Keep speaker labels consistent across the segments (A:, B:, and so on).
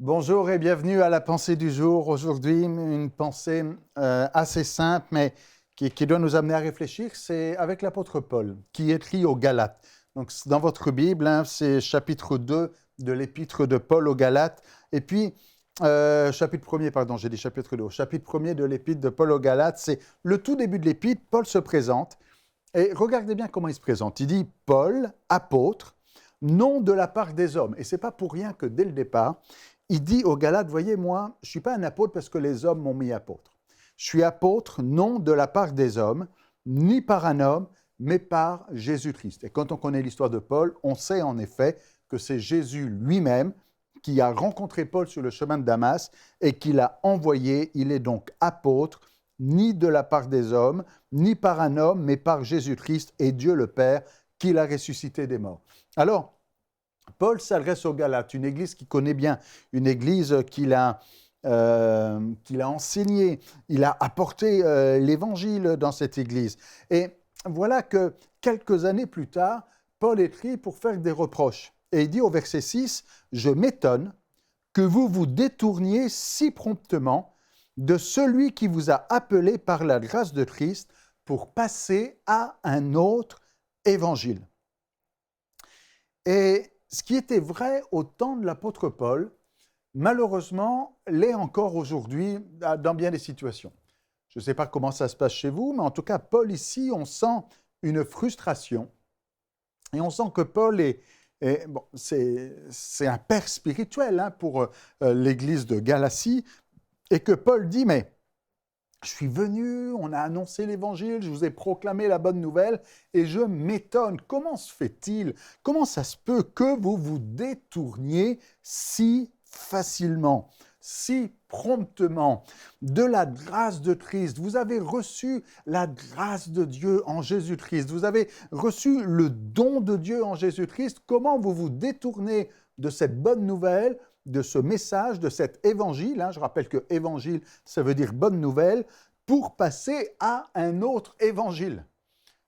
A: Bonjour et bienvenue à la pensée du jour. Aujourd'hui, une pensée assez simple, mais qui doit nous amener à réfléchir. C'est avec l'apôtre Paul, qui écrit aux Galates. Donc, dans votre Bible, c'est chapitre 2 de l'épître de Paul aux Galates. Et puis, chapitre 1er, pardon, j'ai dit chapitre 2. Chapitre 1er de l'épître de Paul aux Galates, c'est le tout début de l'épître. Paul se présente. Et regardez bien comment il se présente. Il dit « Paul, apôtre, non de la part des hommes ». Et ce n'est pas pour rien que dès le départ, il dit aux Galates, voyez, moi, je ne suis pas un apôtre parce que les hommes m'ont mis apôtre. Je suis apôtre non de la part des hommes, ni par un homme, mais par Jésus-Christ. Et quand on connaît l'histoire de Paul, on sait en effet que c'est Jésus lui-même qui a rencontré Paul sur le chemin de Damas et qui l'a envoyé. Il est donc apôtre, ni de la part des hommes, ni par un homme, mais par Jésus-Christ et Dieu le Père, qui l'a ressuscité des morts. Alors, Paul s'adresse aux Galates, une église qu'il connaît bien, une église qu'il a enseigné, il a apporté l'évangile dans cette église. Et voilà que quelques années plus tard, Paul écrit pour faire des reproches. Et il dit au verset 6, « Je m'étonne que vous vous détourniez si promptement de celui qui vous a appelé par la grâce de Christ pour passer à un autre évangile. » Et ce qui était vrai au temps de l'apôtre Paul, malheureusement, l'est encore aujourd'hui dans bien des situations. Je ne sais pas comment ça se passe chez vous, mais en tout cas, Paul ici, on sent une frustration. Et on sent que Paul bon, c'est un père spirituel pour l'église de Galatie, et que Paul dit, mais je suis venu, on a annoncé l'évangile, je vous ai proclamé la bonne nouvelle, et je m'étonne, comment se fait-il, comment ça se peut que vous vous détourniez si facilement, si promptement de la grâce de Christ. Vous avez reçu la grâce de Dieu en Jésus-Christ, vous avez reçu le don de Dieu en Jésus-Christ. Comment vous vous détournez de cette bonne nouvelle, de ce message, de cet évangile, je rappelle que évangile, ça veut dire bonne nouvelle, pour passer à un autre évangile.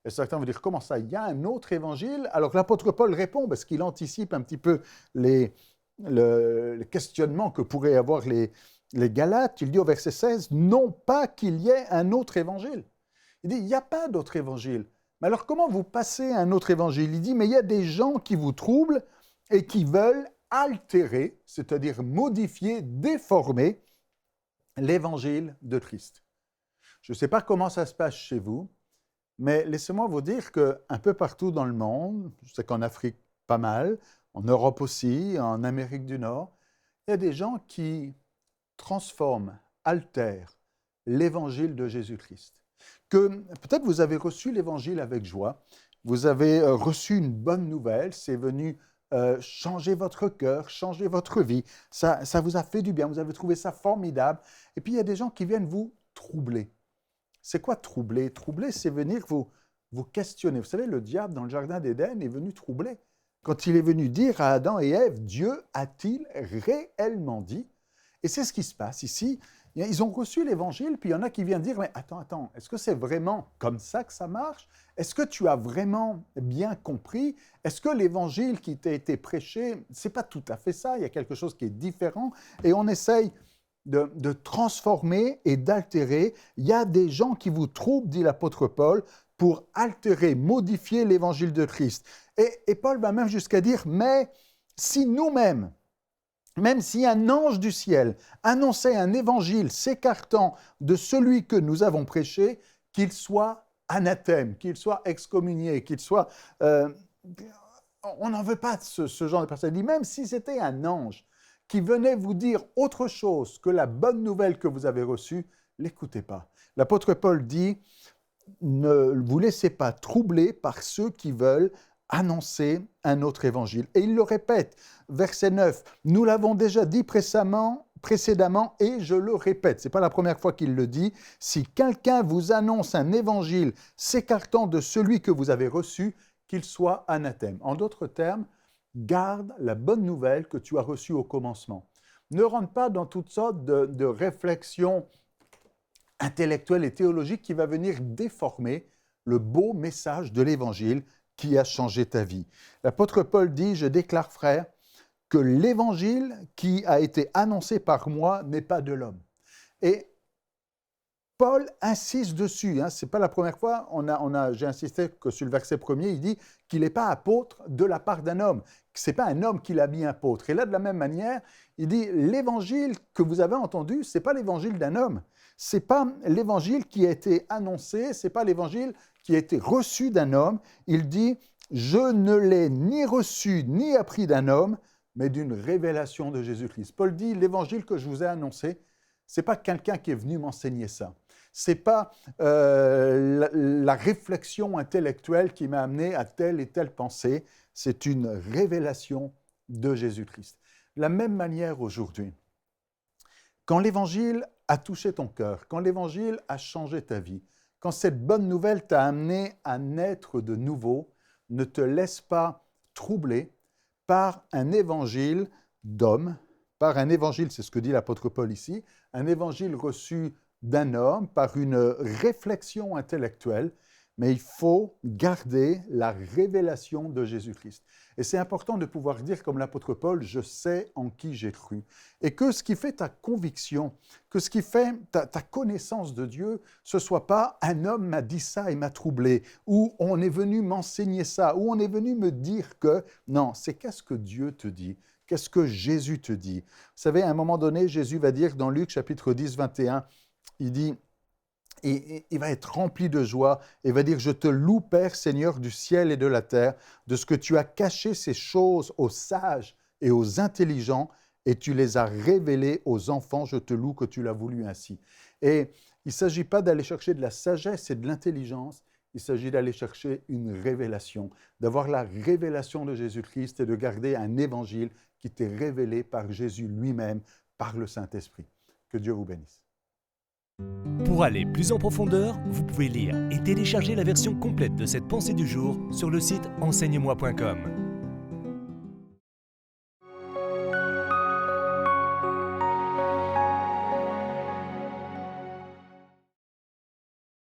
A: Et certains vont dire, comment ça, il y a un autre évangile? Alors l'apôtre Paul répond, parce qu'il anticipe un petit peu le questionnement que pourraient avoir les Galates. Il dit au verset 16, non pas qu'il y ait un autre évangile. Il dit, il n'y a pas d'autre évangile. Mais alors comment vous passez à un autre évangile? Il dit, mais il y a des gens qui vous troublent et qui veulent altérer, c'est-à-dire modifier, déformer l'évangile de Christ. Je ne sais pas comment ça se passe chez vous, mais laissez-moi vous dire qu'un peu partout dans le monde, je sais qu'en Afrique pas mal, en Europe aussi, en Amérique du Nord, il y a des gens qui transforment, altèrent l'évangile de Jésus-Christ. Que peut-être vous avez reçu l'évangile avec joie, vous avez reçu une bonne nouvelle, c'est venu changer votre cœur, changer votre vie, ça vous a fait du bien, vous avez trouvé ça formidable, et puis il y a des gens qui viennent vous troubler. C'est quoi troubler? Troubler, c'est venir vous questionner. Vous savez, le diable dans le jardin d'Éden est venu troubler. Quand il est venu dire à Adam et Ève, Dieu a-t-il réellement dit? Et c'est ce qui se passe ici. Ils ont reçu l'évangile, puis il y en a qui viennent dire, mais attends, est-ce que c'est vraiment comme ça que ça marche? Est-ce que tu as vraiment bien compris? Est-ce que l'évangile qui t'a été prêché, c'est pas tout à fait ça, il y a quelque chose qui est différent, et on essaye de transformer et d'altérer. Il y a des gens qui vous troublent, dit l'apôtre Paul, pour altérer, modifier l'évangile de Christ. Et Paul va même jusqu'à dire, mais si nous-mêmes, même si un ange du ciel annonçait un évangile s'écartant de celui que nous avons prêché, qu'il soit anathème, qu'il soit excommunié, qu'il soit... on n'en veut pas de ce genre de personne. Il dit, même si c'était un ange qui venait vous dire autre chose que la bonne nouvelle que vous avez reçue, l'écoutez pas. L'apôtre Paul dit, ne vous laissez pas troubler par ceux qui veulent annoncer un autre évangile. Et il le répète, verset 9, « Nous l'avons déjà dit précédemment et je le répète. » Ce n'est pas la première fois qu'il le dit. « Si quelqu'un vous annonce un évangile s'écartant de celui que vous avez reçu, qu'il soit anathème. » En d'autres termes, garde la bonne nouvelle que tu as reçue au commencement. Ne rentre pas dans toutes sortes de réflexions intellectuelles et théologiques qui va venir déformer le beau message de l'Évangile qui a changé ta vie. L'apôtre Paul dit, « Je déclare, frères, que l'évangile qui a été annoncé par moi n'est pas de l'homme. Et Paul insiste dessus, hein, ce n'est pas la première fois, j'ai insisté que sur le verset premier, il dit qu'il n'est pas apôtre de la part d'un homme, que ce n'est pas un homme qui l'a mis apôtre. Et là, de la même manière, il dit l'évangile que vous avez entendu, ce n'est pas l'évangile d'un homme, ce n'est pas l'évangile qui a été annoncé, ce n'est pas l'évangile qui a été reçu d'un homme. Il dit je ne l'ai ni reçu ni appris d'un homme, mais d'une révélation de Jésus-Christ. Paul dit l'évangile que je vous ai annoncé, ce n'est pas quelqu'un qui est venu m'enseigner ça. Ce n'est pas la réflexion intellectuelle qui m'a amené à telle et telle pensée, c'est une révélation de Jésus-Christ. De la même manière aujourd'hui, quand l'Évangile a touché ton cœur, quand l'Évangile a changé ta vie, quand cette bonne nouvelle t'a amené à naître de nouveau, ne te laisse pas troubler par un évangile d'homme, par un évangile, c'est ce que dit l'apôtre Paul ici, un évangile reçu d'un homme par une réflexion intellectuelle, mais il faut garder la révélation de Jésus-Christ. Et c'est important de pouvoir dire comme l'apôtre Paul, je sais en qui j'ai cru. Et que ce qui fait ta conviction, que ce qui fait ta connaissance de Dieu, ce ne soit pas un homme m'a dit ça et m'a troublé, ou on est venu m'enseigner ça, ou on est venu me dire que... Non, c'est qu'est-ce que Dieu te dit, qu'est-ce que Jésus te dit. Vous savez, à un moment donné, Jésus va dire dans Luc chapitre 10, 21, il dit, et il va être rempli de joie et va dire « Je te loue, Père, Seigneur du ciel et de la terre, de ce que tu as caché ces choses aux sages et aux intelligents, et tu les as révélées aux enfants, je te loue que tu l'as voulu ainsi. » Et il ne s'agit pas d'aller chercher de la sagesse et de l'intelligence, il s'agit d'aller chercher une révélation, d'avoir la révélation de Jésus-Christ et de garder un évangile qui t'est révélé par Jésus lui-même, par le Saint-Esprit. Que Dieu vous bénisse.
B: Pour aller plus en profondeur, vous pouvez lire et télécharger la version complète de cette pensée du jour sur le site enseigne-moi.com.